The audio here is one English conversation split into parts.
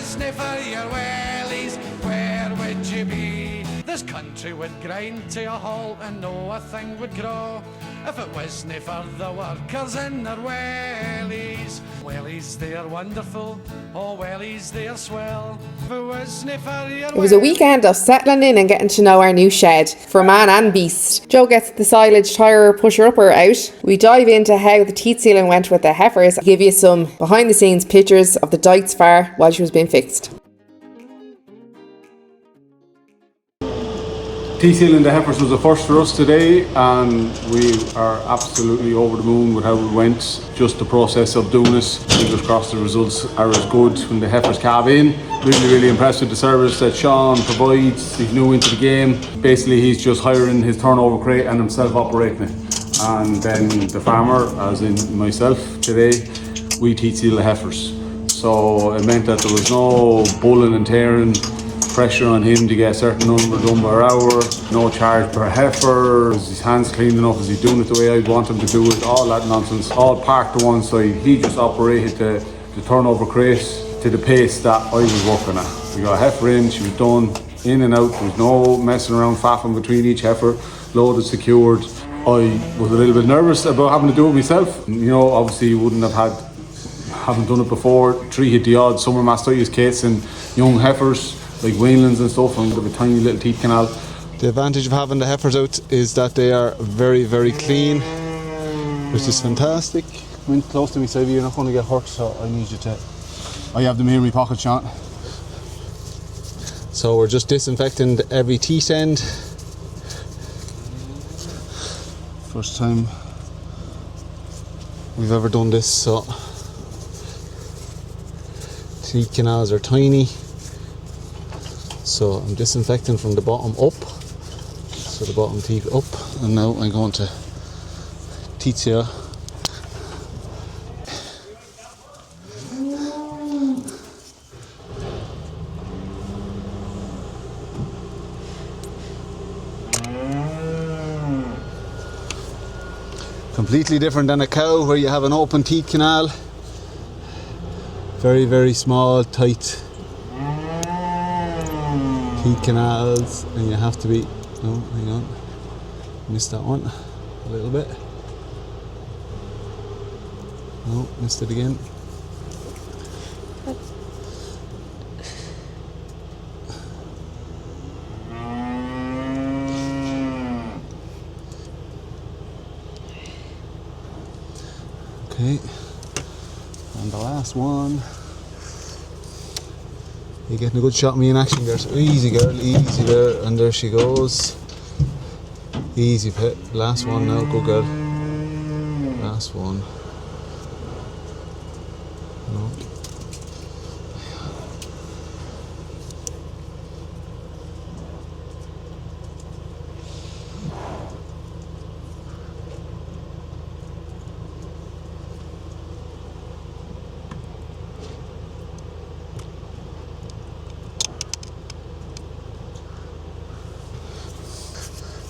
wasn't for your wellies, where would you be? This country would grind to a halt and no a thing would grow if it wasn't for the workers in their wellies. Wellies, they're wonderful, oh wellies, they're swell. If it wasn't for your It was a weekend of settling in and getting to know our new shed, for man and beast. Joe gets the Silage tyre pusher-upper out. We dive into how the teat sealing went with the heifers, give you some behind-the-scenes pictures of the Duetz fahr while she was being fixed. Teat sealing the heifers was a first for us today, and we are absolutely over the moon with how it went. Just the process of doing it, fingers crossed the results are as good when the heifers calve in. Really impressed with the service that Sean provides. He's new into the game. Basically he's just hiring his turnover crate and himself operating it. And then the farmer, as in myself today, we teat seal the heifers. So it meant that there was no pulling and tearing, pressure on him to get a certain number done per hour, no charge per heifer, is his hands clean enough, is he doing it the way I'd want him to do it, all that nonsense, all parked to one side. He just operated the turnover crate to the pace that I was working at. We got a heifer in, she was done, in and out, there was no messing around, faffing between each heifer, loaded, secured. I was a little bit nervous about having to do it myself. You know, obviously you wouldn't haven't done it before, 3 hit the odds, summer mastitis case and young heifers, like weanlings and stuff, and with a tiny little teat canal. The advantage of having the heifers out is that they are very clean, which is fantastic. Come in close to me, Savvy, you're not going to get hurt, so I need you to... I have them here in my pocket, Sean. So we're just disinfecting every teat end. First time we've ever done this, so teat canals are tiny. So I'm disinfecting from the bottom up, so the bottom teeth up, and now I'm going to teat seal. Completely different than a cow where you have an open teat canal. Very small, tight teat canals, and you have to be, no, hang on, missed that one a little bit, no, missed it again. Okay, and the last one. You're getting a good shot of me in action, girl. So easy girl, and there she goes. Easy pet. Last one now, good girl. Last one. No.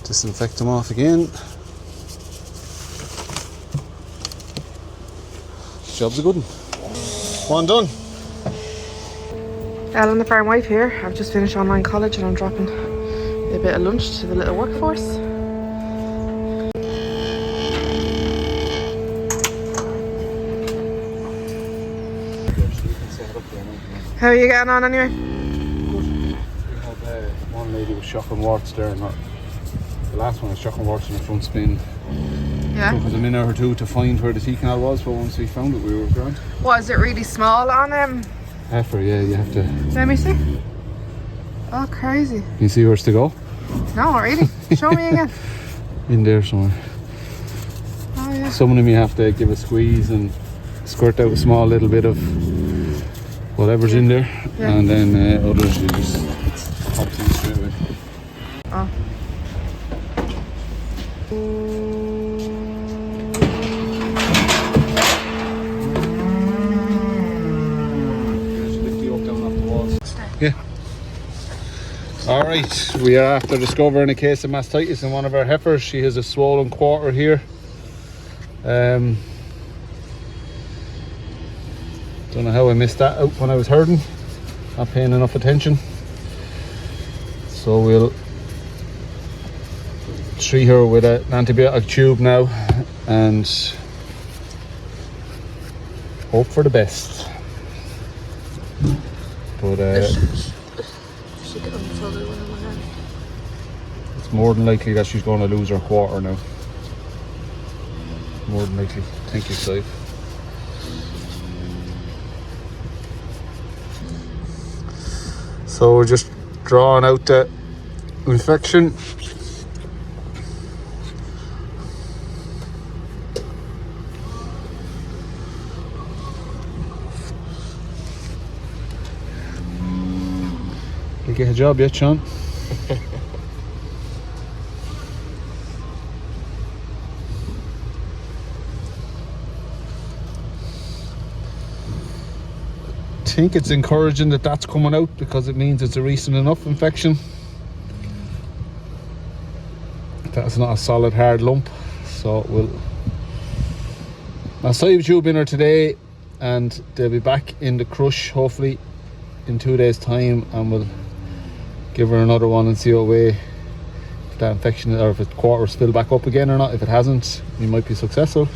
Disinfect them off again. Job's a good one. One done. Ellen, the farm wife here. I've just finished online college and I'm dropping a bit of lunch to the little workforce. How are you getting on anyway? We had one lady with shock and warts there, and the last one was shock and warts in the front spin. Yeah. It took us a minute or two to find where the teat canal was, but once we found it, we were grand. Was it really small on him? Heifer, yeah, you have to. Let me see. Oh, crazy. Can you see where's to go? No, not really. Show me again. In there somewhere. Oh, yeah. Some of them you have to give a squeeze and squirt out a small little bit of whatever's in there, Yeah. and then others you just pop in straight away. Oh. Yeah. Alright, we are after discovering a case of mastitis in one of our heifers. She has a swollen quarter here. Don't know how I missed that out when I was herding. not paying enough attention. So we'll treat her with an antibiotic tube now and hope for the best. But it's more than likely that she's going to lose her quarter now. More than likely. Thank you, Clive. So we're just drawing out the infection. You get a job yet, Sean? I think it's encouraging that that's coming out because it means it's a recent enough infection. That's not a solid hard lump, so we'll massage tube in her today and they'll be back in the crush hopefully in 2 days time, and we'll give her another one and see what way if that infection or if the quarter's filled back up again or not. If it hasn't, we might be successful.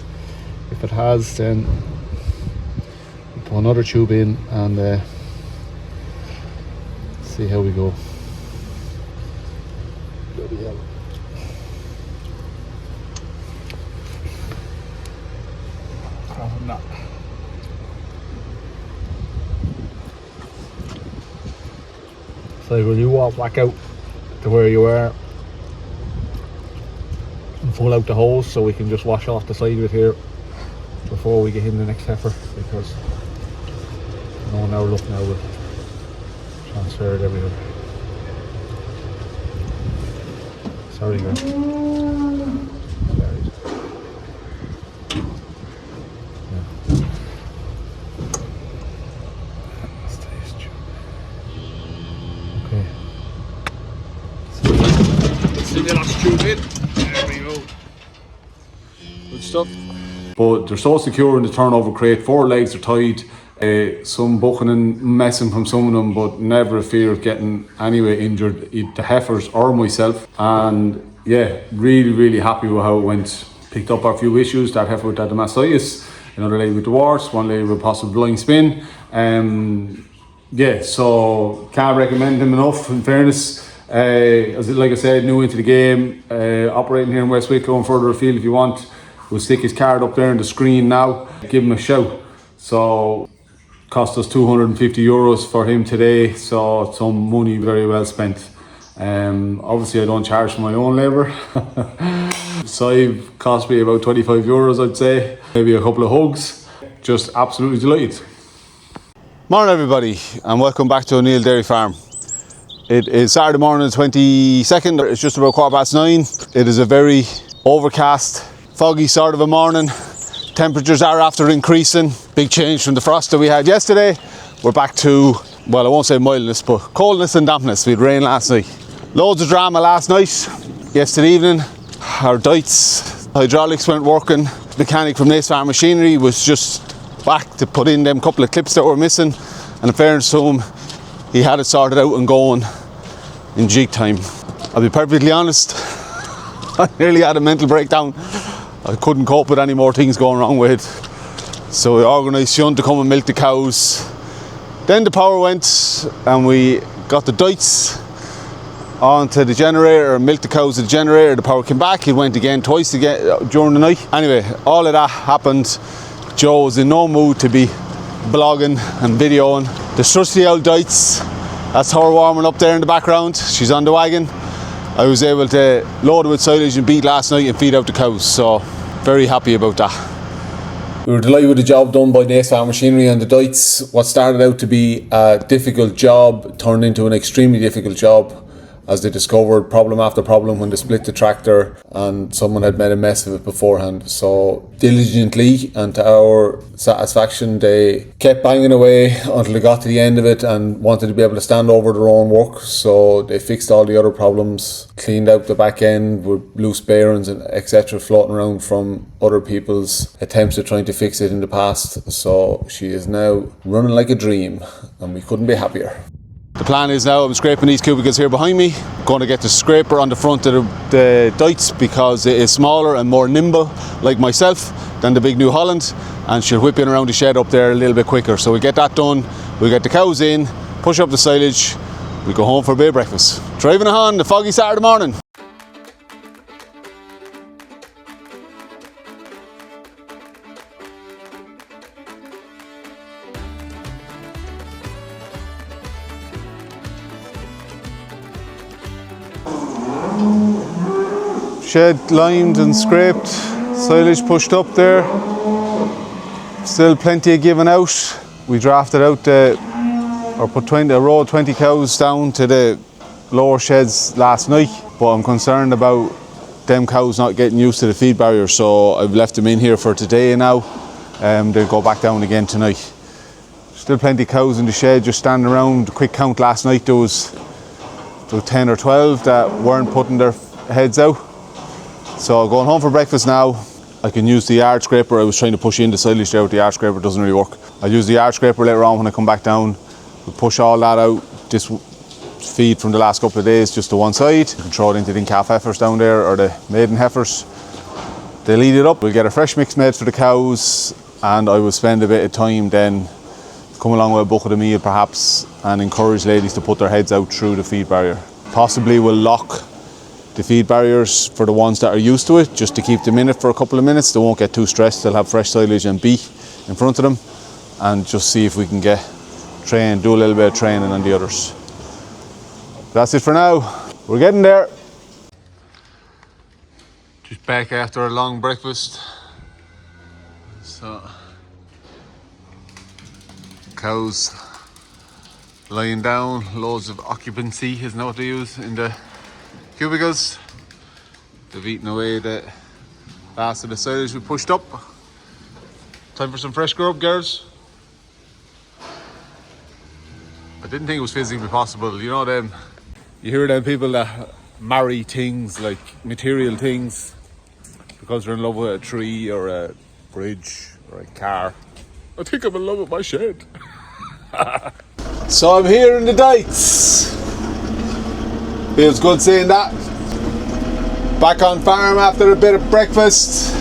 If it has, then put another tube in and see how we go. Bloody hell. No. So will you walk back out to where you were and pull out the hose so we can just wash off the side of it here before we get in the next heifer, because no now look now we'll transfer it everywhere. Sorry girl. Sorry. Okay. Let's see the last tube in. There we go. Good stuff. But they're so secure in the turnover crate. 4 legs are tied. Some bucking and messing from some of them, but never a fear of getting anyway injured, the heifers or myself. And yeah, really happy with how it went. Picked up a few issues. That heifer with that mastitis, another lady with the warts, one lady with possible blind spin. Yeah, so can't recommend him enough, in fairness. Like I said, new into the game, operating here in West Wicklow and further afield if you want. We'll stick his card up there on the screen now. Give him a shout. So cost us €250 for him today, so some money very well spent. Obviously I don't charge for my own labour. Sive cost me about €25 I'd say, maybe a couple of hugs. Just absolutely delighted. Morning everybody and welcome back to O'Neill Dairy Farm. It is Saturday morning the 22nd, it's just about 9:15. It is a very overcast, foggy sort of a morning. Temperatures are after increasing. Big change from the frost that we had yesterday. We're back to, well, I won't say mildness, but coldness and dampness. We had rain last night. Loads of drama last night. Yesterday evening, our Duetz hydraulics weren't working. The mechanic from Nace Farm Machinery was just back to put in them couple of clips that were missing. And in fairness to him, he had it sorted out and going in jig time. I'll be perfectly honest, I nearly had a mental breakdown. I couldn't cope with any more things going wrong with it. So we organised Sean to come and milk the cows. Then the power went and we got the Duetz onto the generator and milked the cows at the generator. The power came back, it went again twice again during the night. Anyway, all of that happened. Joe was in no mood to be blogging and videoing. The trusty old Duetz, that's her warming up there in the background. She's on the wagon. I was able to load it with silage and beat last night and feed out the cows, so very happy about that. We were delighted with the job done by Nace Farm Machinery and the Duetz. What started out to be a difficult job turned into an extremely difficult job. as they discovered problem after problem when they split the tractor and someone had made a mess of it beforehand. So diligently and to our satisfaction, they kept banging away until they got to the end of it and wanted to be able to stand over their own work. So they fixed all the other problems, cleaned out the back end with loose bearings and etc. floating around from other people's attempts at trying to fix it in the past. So she is now running like a dream and we couldn't be happier. The plan is now I'm scraping these cubicles here behind me. Going to get the scraper on the front of the Duetz because it is smaller and more nimble, like myself, than the big New Holland, and she'll whip in around the shed up there a little bit quicker. So we get that done, we get the cows in, push up the silage, we go home for a bit of breakfast. Driving on the foggy Saturday morning. Shed limed and scraped, silage pushed up there. Still plenty of giving out. We drafted out put a row of 20 cows down to the lower sheds last night, but I'm concerned about them cows not getting used to the feed barrier, so I've left them in here for today now. They'll go back down again tonight. Still plenty of cows in the shed just standing around. Quick count last night, there was 10 or 12 that weren't putting their heads out. So going home for breakfast now. I can use the yard scraper. I was trying to push in the silage there with the yard scraper, it doesn't really work. I'll use the yard scraper later on when I come back down. We'll push all that out, this feed from the last couple of days just to one side. You can throw it into the calf heifers down there, or the maiden heifers. They'll eat it up. We'll get a fresh mix made for the cows, and I will spend a bit of time then, come along with a bucket of meal perhaps, and encourage ladies to put their heads out through the feed barrier. Possibly we'll lock the feed barriers for the ones that are used to it, just to keep them in it for a couple of minutes. They won't get too stressed. They'll have fresh silage and beef in front of them, and just see if we can do a little bit of training on the others. That's it for now. We're getting there. Just back after a long breakfast. So, cows lying down, loads of occupancy is not what they use in the cubicles. They've eaten away the last of the silage we pushed up. Time for some fresh grub, girls. I didn't think it was physically possible. You know them, you hear them people that marry things like material things because they're in love with a tree or a bridge or a car. I think I'm in love with my shed. So I'm here in the Duetz. Feels good seeing that. Back on farm after a bit of breakfast.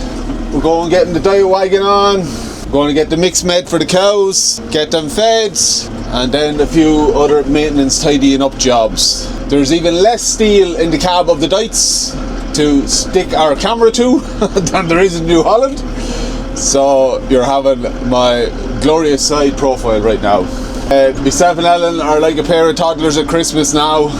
We're going getting the diet wagon on. We're going to get the mix made for the cows, get them fed, and then a few other maintenance tidying up jobs. There's even less steel in the cab of the Duetz to stick our camera to than there is in New Holland. So you're having my glorious side profile right now. Myself and Ellen are like a pair of toddlers at Christmas now.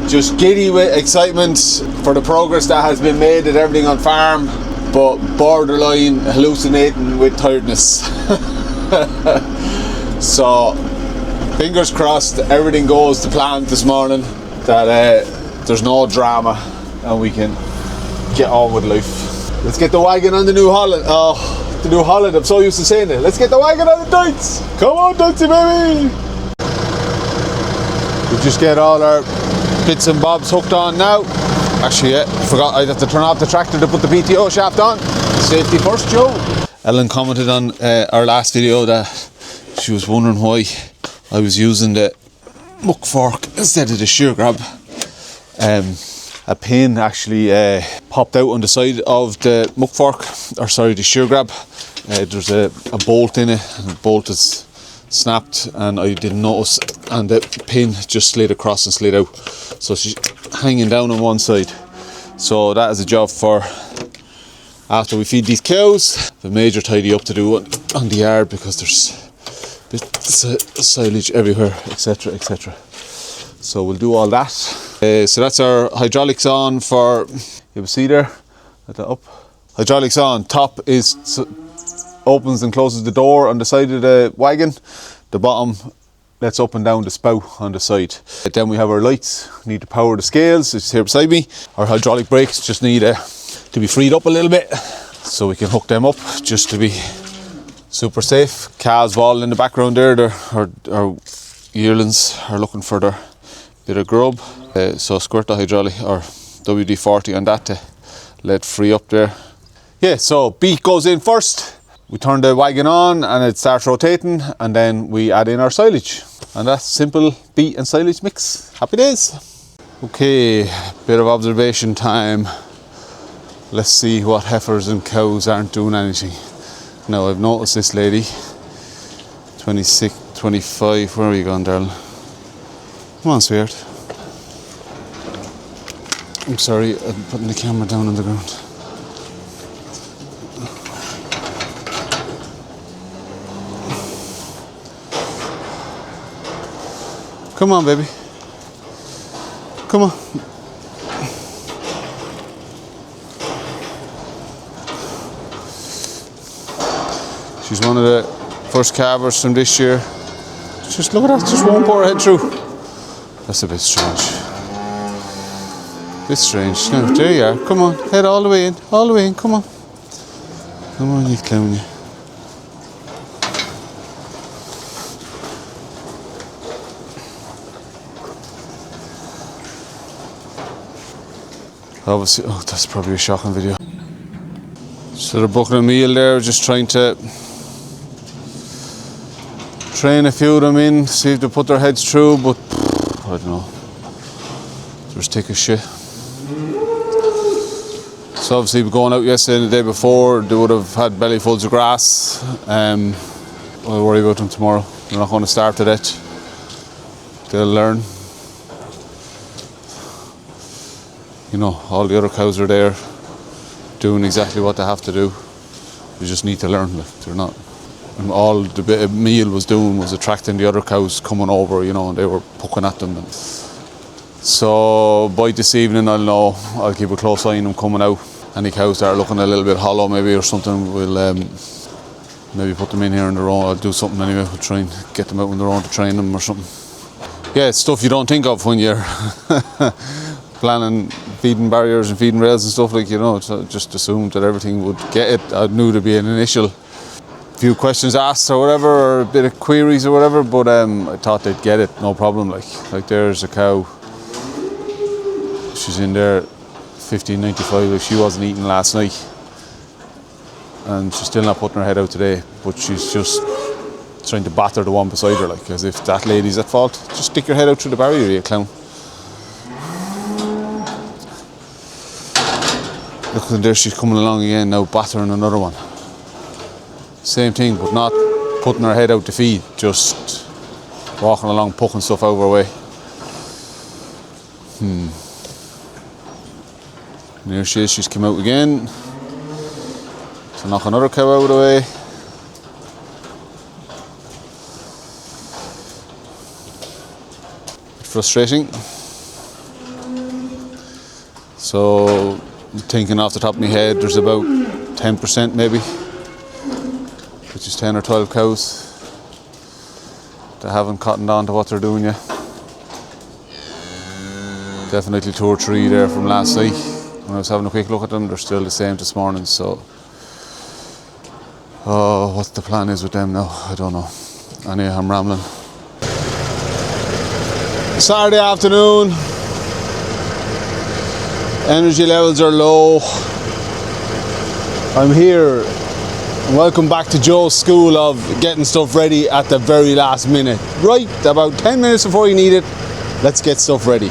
Just giddy with excitement for the progress that has been made at everything on farm, but borderline hallucinating with tiredness. So fingers crossed everything goes to plan this morning, that there's no drama and we can get on with life. Let's get the wagon on the New Holland. Oh, the New Holland, I'm so used to saying it. Let's get the wagon on the Duetz. Come on, Duetzy baby. We just get all our bits and bobs hooked on now. Actually, forgot I'd have to turn off the tractor to put the PTO shaft on. Safety first, Joe. Ellen commented on our last video that she was wondering why I was using the muck fork instead of the shear grab. A pin actually popped out on the side of the muck fork, or sorry, the shear grab. There's a bolt in it, and the bolt is snapped and I didn't notice, and the pin just slid across and slid out, so she's hanging down on one side. So that is a job for after we feed these cows. The major tidy up to do on the yard because there's bits of silage everywhere, etc, etc. So we'll do all that. So that's our hydraulics on for, you see there, let that up. Hydraulics on, top is opens and closes the door on the side of the wagon. The bottom lets up and down the spout on the side. Then we have our lights, need to power the scales, it's here beside me. Our hydraulic brakes just need to be freed up a little bit so we can hook them up just to be super safe. Calves ball in the background there, our yearlings are looking for their bit of grub. So squirt the hydraulic or WD-40 on that to let free up there. Yeah, so beat goes in first. We turn the wagon on and it starts rotating, and then we add in our silage. And that's simple beat and silage mix. Happy days. Okay, bit of observation time. Let's see what heifers and cows aren't doing anything. Now I've noticed this lady, 26, 25, where are you going, darling? Come on, sweetheart. I'm sorry, I'm putting the camera down on the ground. Come on, baby. Come on. She's one of the first calvers from this year. Just look at that, just won't put her head through. That's a bit strange. Bit strange. Now, there you are. Come on, head all the way in, come on. Come on, you clown, you. Obviously, oh, that's probably a shocking video. So they're booking a meal there, just trying to train a few of them in, see if they put their heads through, but I don't know. They're thick as shit. So obviously, we're going out yesterday and the day before, they would have had bellyfuls of grass. I'll worry about them tomorrow. They're not going to starve to death. They'll learn. You know, all the other cows are there doing exactly what they have to do. They just need to learn. Like, they're not. And all the bit of meal was doing was attracting the other cows coming over, you know, and they were poking at them. And so by this evening, I'll know. I'll keep a close eye on them coming out. Any cows that are looking a little bit hollow, maybe, or something, we'll maybe put them in here on their own. I'll do something anyway. We'll try and get them out on their own to train them or something. Yeah, it's stuff you don't think of when you're planning feeding barriers and feeding rails and stuff, like, you know. So just assumed that everything would get it. I knew there'd be an initial few questions asked or whatever, or a bit of queries or whatever, but I thought they'd get it, no problem. Like there's a cow, she's in there 1595, like she wasn't eating last night and she's still not putting her head out today, but she's just trying to batter the one beside her, like, as if that lady's at fault. Just stick your head out through the barrier, you clown. Look, and there she's coming along again now, battering another one. Same thing, but not putting her head out to feed, just walking along, poking stuff out of her way. And there she is, she's come out again to knock another cow out of the way. Bit frustrating. So, thinking off the top of my head, there's about 10% maybe, which is 10 or 12 cows that haven't cottoned on to what they're doing yet. Definitely 2 or 3 there from last night. When I was having a quick look at them, they're still the same this morning, so what the plan is with them now, I don't know. Anyway, I'm rambling. Saturday afternoon, energy levels are low. I'm here. Welcome back to Joe's school of getting stuff ready at the very last minute. Right, about 10 minutes before you need it, let's get stuff ready.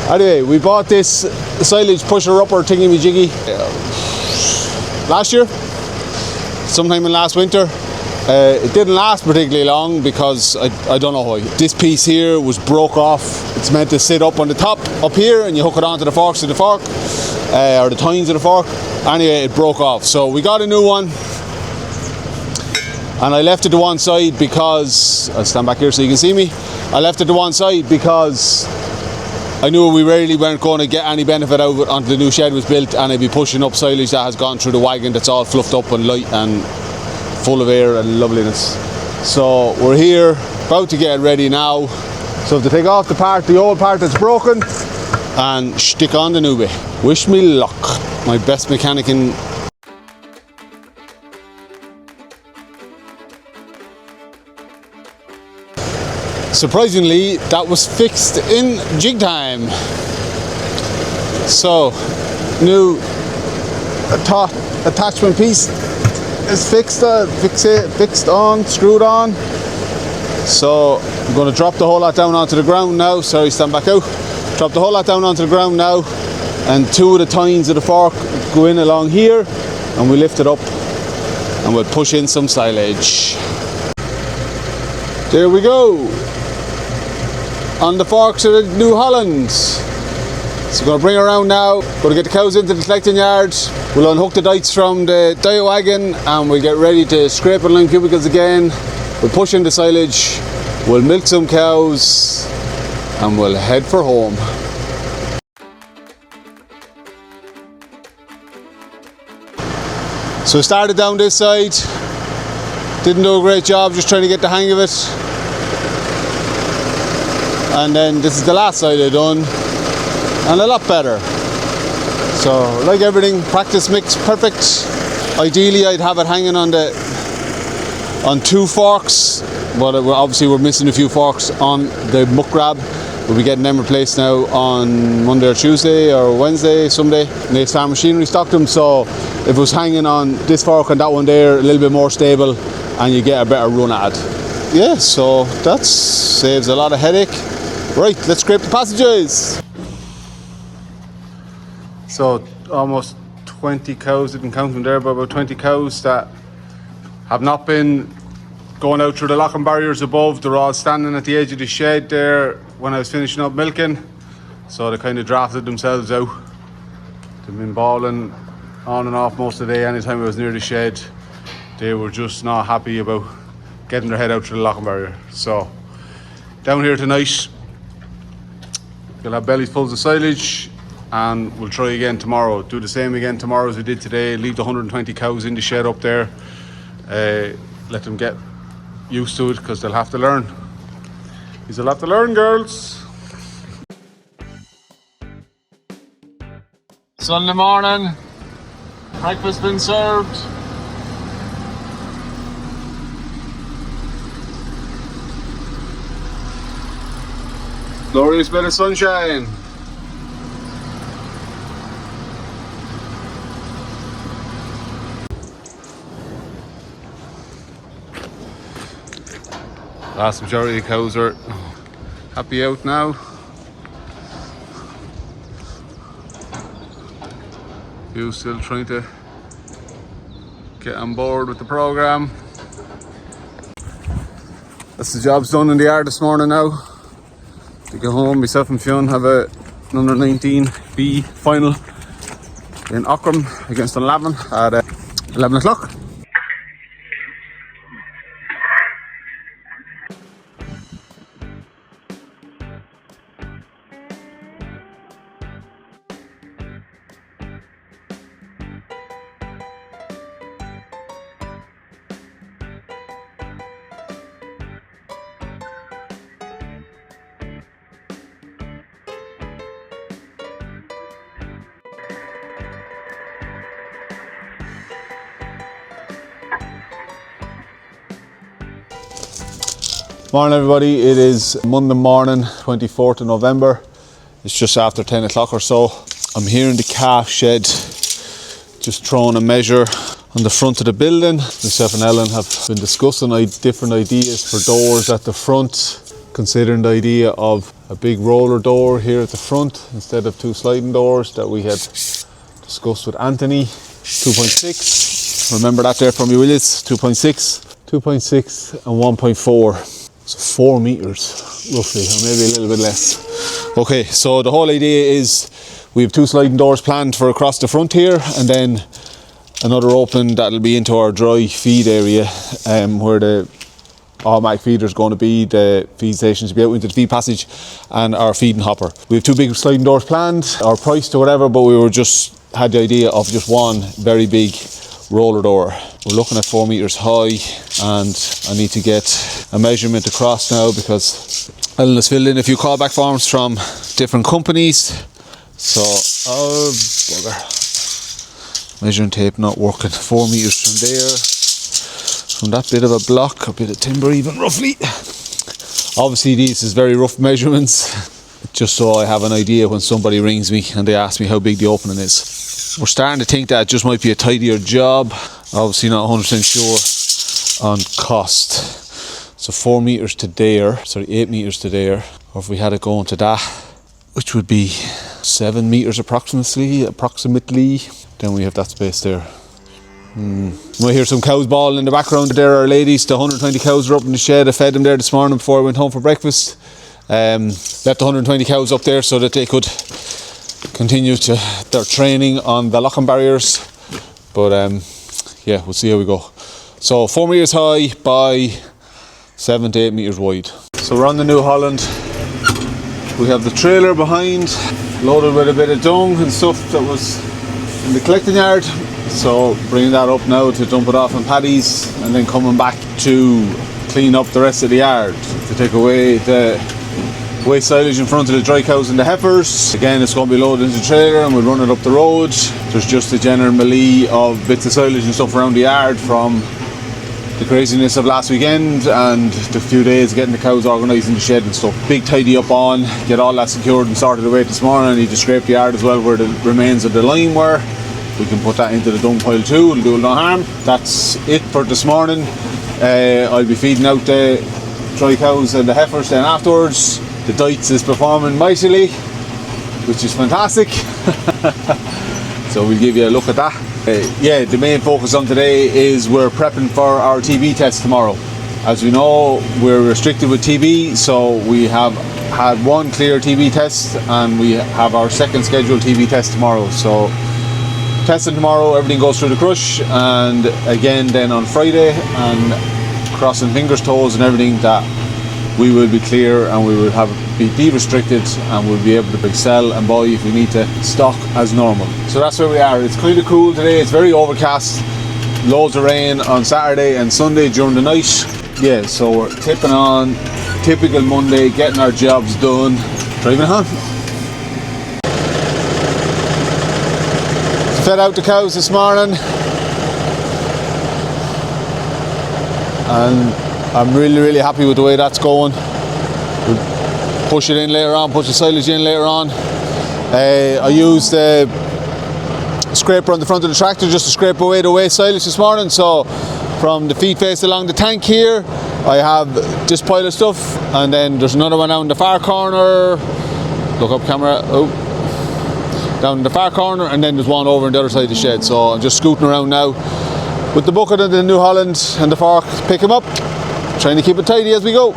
Anyway, we bought this silage pusher-upper thingy-majiggy last year, sometime in last winter. It didn't last particularly long because I don't know why. This piece here was broke off. It's meant to sit up on the top, up here, and you hook it onto the forks of the fork, or the tines of the fork. Anyway, it broke off. So we got a new one, and I left it to one side because, I'll stand back here so you can see me. I left it to one side because I knew we really weren't going to get any benefit out of it until the new shed was built, and I'd be pushing up silage that has gone through the wagon that's all fluffed up and light and full of air and loveliness. So we're here, about to get ready now. So to take off the old part that's broken and stick on the new bit. Wish me luck. My best mechanic in. Surprisingly, that was fixed in jig time. So, new attachment piece is fixed on, screwed on. So I'm going to drop the whole lot down onto the ground now. Sorry, stand back out. Drop the whole lot down onto the ground now, and two of the tines of the fork go in along here, and we lift it up and we'll push in some silage. There we go. On the forks of the New Holland. So we're going to bring it around now, going to get the cows into the collecting yard, we'll unhook the Duetz from the diet wagon and we'll get ready to scrape and line cubicles again. We'll push in the silage, we'll milk some cows and we'll head for home. So started down this side, didn't do a great job, just trying to get the hang of it. And then this is the last side I done, and a lot better. So like everything, practice makes perfect. Ideally I'd have it hanging on two forks, but obviously we're missing a few forks on the muck grab. We'll be getting them replaced now on Monday or Tuesday or Wednesday, someday. Naystar Machinery stocked them, so if it was hanging on this fork and that one there, a little bit more stable and you get a better run at it. Yeah, so that saves a lot of headache. Right, let's scrape the passages. So almost 20 cows, didn't count them there, but about 20 cows that have not been going out through the locking barriers above. They're all standing at the edge of the shed there when I was finishing up milking. So they kind of drafted themselves out. They've been bawling on and off most of the day. Anytime I was near the shed, they were just not happy about getting their head out through the locking barrier. So down here tonight, we'll have bellies full of silage and we'll try again tomorrow. Do the same again tomorrow as we did today. Leave the 120 cows in the shed up there. Let them get used to it because they'll have to learn. You'll have to learn, girls. Sunday morning, breakfast been served. Glorious bit of sunshine. Vast majority of the cows are happy out now. Few still trying to get on board with the program. That's the job's done in the yard this morning now. To go home, myself and Fionn have a under 19 B final in Ockram against Dunlavin at 11 o'clock. Morning everybody, it is Monday morning, 24th of November. It's just after 10 o'clock or so. I'm here in the calf shed, just throwing a measure on the front of the building. Myself and Ellen have been discussing different ideas for doors at the front, considering the idea of a big roller door here at the front instead of two sliding doors that we had discussed with Anthony. 2.6, remember that there from you, Willis? 2.6 and 1.4. So 4 meters roughly, or maybe a little bit less. Okay, so the whole idea is we have 2 sliding doors planned for across the front here, and then another opening that'll be into our dry feed area, where the automatic feeder is going to be, the feed stations to be out into the feed passage, and our feeding hopper. We have 2 big sliding doors planned, or priced or whatever, but we were just had the idea of just one very big roller door. We're looking at 4 meters high, and I need to get a measurement across now because Ellen has filled in a few callback forms from different companies. So, oh bugger. Measuring tape not working. 4 meters from there. From that bit of a block, a bit of timber even roughly. Obviously these is very rough measurements, just so I have an idea when somebody rings me and they ask me how big the opening is. We're starting to think that it just might be a tidier job. Obviously not 100% sure on cost. So 4 meters to there, sorry 8 meters to there, or if we had it going to that, which would be 7 meters approximately, then we have that space there. You might hear some cows bawling in the background. There are ladies, the 120 cows are up in the shed. I fed them there this morning before I went home for breakfast. Left the 120 cows up there so that they could continue their training on the locking barriers. But yeah, we'll see how we go. So 4 meters high by 7 to 8 meters wide. So we're on the New Holland. We have the trailer behind, loaded with a bit of dung and stuff that was in the collecting yard. So bringing that up now to dump it off in paddies, and then coming back to clean up the rest of the yard, to take away the waste silage in front of the dry cows and the heifers. Again, it's going to be loaded into the trailer and we'll run it up the road. There's just a general melee of bits of silage and stuff around the yard from the craziness of last weekend and the few days getting the cows organised in the shed and stuff. Big tidy up on, get all that secured and sorted away this morning. I need to scrape the yard as well where the remains of the lime were. We can put that into the dung pile too, it'll do no harm. That's it for this morning. I'll be feeding out the dry cows and the heifers then afterwards. The Duetz is performing mightily, which is fantastic. So we'll give you a look at that. Yeah, the main focus on today is we're prepping for our TB test tomorrow. As we know, we're restricted with TB, so we have had one clear TB test and we have our second scheduled TB test tomorrow. So testing tomorrow, everything goes through the crush, and again then on Friday, and crossing fingers, toes and everything that we will be clear and we will be de-restricted and we'll be able to sell and buy if we need to stock as normal. So that's where we are. It's kind of cool today, it's very overcast, loads of rain on Saturday and Sunday during the night. Yeah, so we're tipping on, typical Monday, getting our jobs done, driving home. Fed out the cows this morning and I'm really happy with the way that's going. We'll push it in later on, push the silage in later on. I used a scraper on the front of the tractor just to scrape away the waste silage this morning. So from the feed face along the tank here, I have this pile of stuff, and then there's another one out in the far corner. Look up camera. Oh. Down in the far corner, and then there's one over on the other side of the shed. So I'm just scooting around now with the bucket and the New Holland and the fork to pick them up, trying to keep it tidy as we go.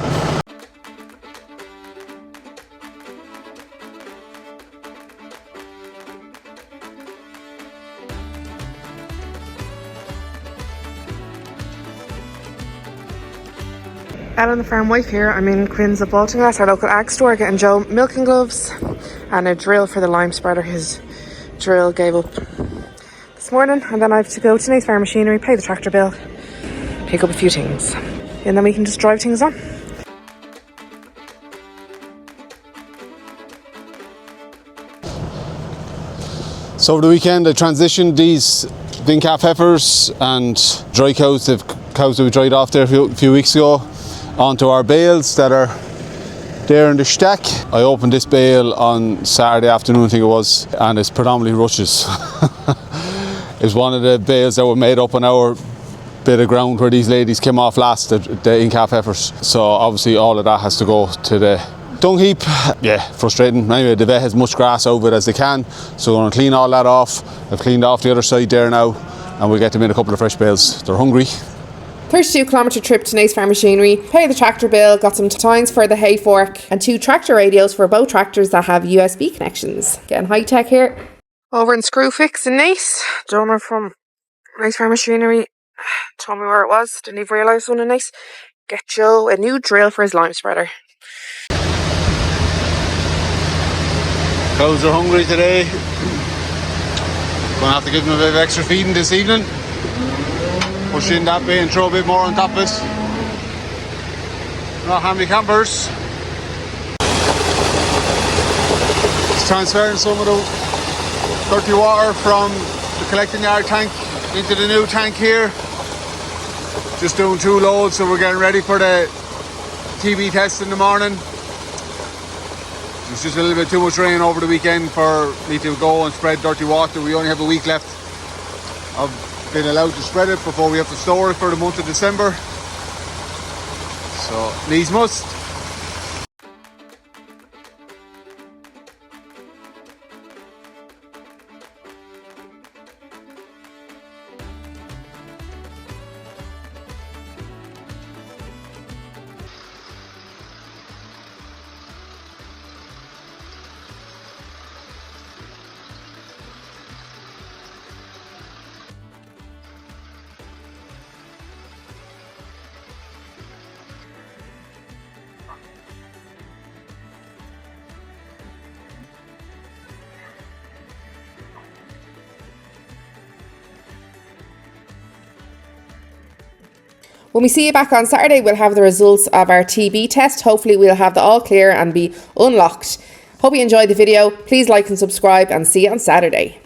Ellen, the farm wife here. I'm in Quinn's at Baltinglass, our local ag store, getting Joe milking gloves and a drill for the lime spreader. His drill gave up this morning, and then I have to go to Nate's Farm Machinery, pay the tractor bill, pick up a few things, and then we can just drive things on. So over the weekend I transitioned these bin calf heifers and dry cows, the cows that we dried off there a few weeks ago, onto our bales that are there in the stack. I opened this bale on Saturday afternoon, I think it was, and it's predominantly rushes. It's one of the bales that were made up on our bit of ground where these ladies came off last, the in-calf heifers. So obviously all of that has to go to the dung heap. Yeah, frustrating. Anyway, the vet has much grass over it as they can, so we're going to clean all that off. I've cleaned off the other side there now, and we'll get them in a couple of fresh bales. They're hungry. 32-kilometre trip to Nate's Farm Machinery, pay the tractor bill, got some tines for the hay fork and 2 tractor radios for both tractors that have USB connections. Getting high tech here. Over in Screwfix in Nace, donor from Nate's Farm Machinery told me where it was, didn't even realise one in Nace. Get Joe a new drill for his lime spreader. Cows are hungry today. Gonna have to give them a bit of extra feeding this evening. Push in that way and throw a bit more on top of it. Not handy campers. It's transferring some of the dirty water from the collecting yard tank into the new tank here. Just doing 2 loads, so we're getting ready for the TB test in the morning. It's just a little bit too much rain over the weekend for me to go and spread dirty water. We only have a week left of being allowed to spread it before we have to store it for the month of December. So, needs must. When we see you back on Saturday, we'll have the results of our TB test. Hopefully we'll have the all clear and be unlocked. Hope you enjoyed the video. Please like and subscribe, and see you on Saturday.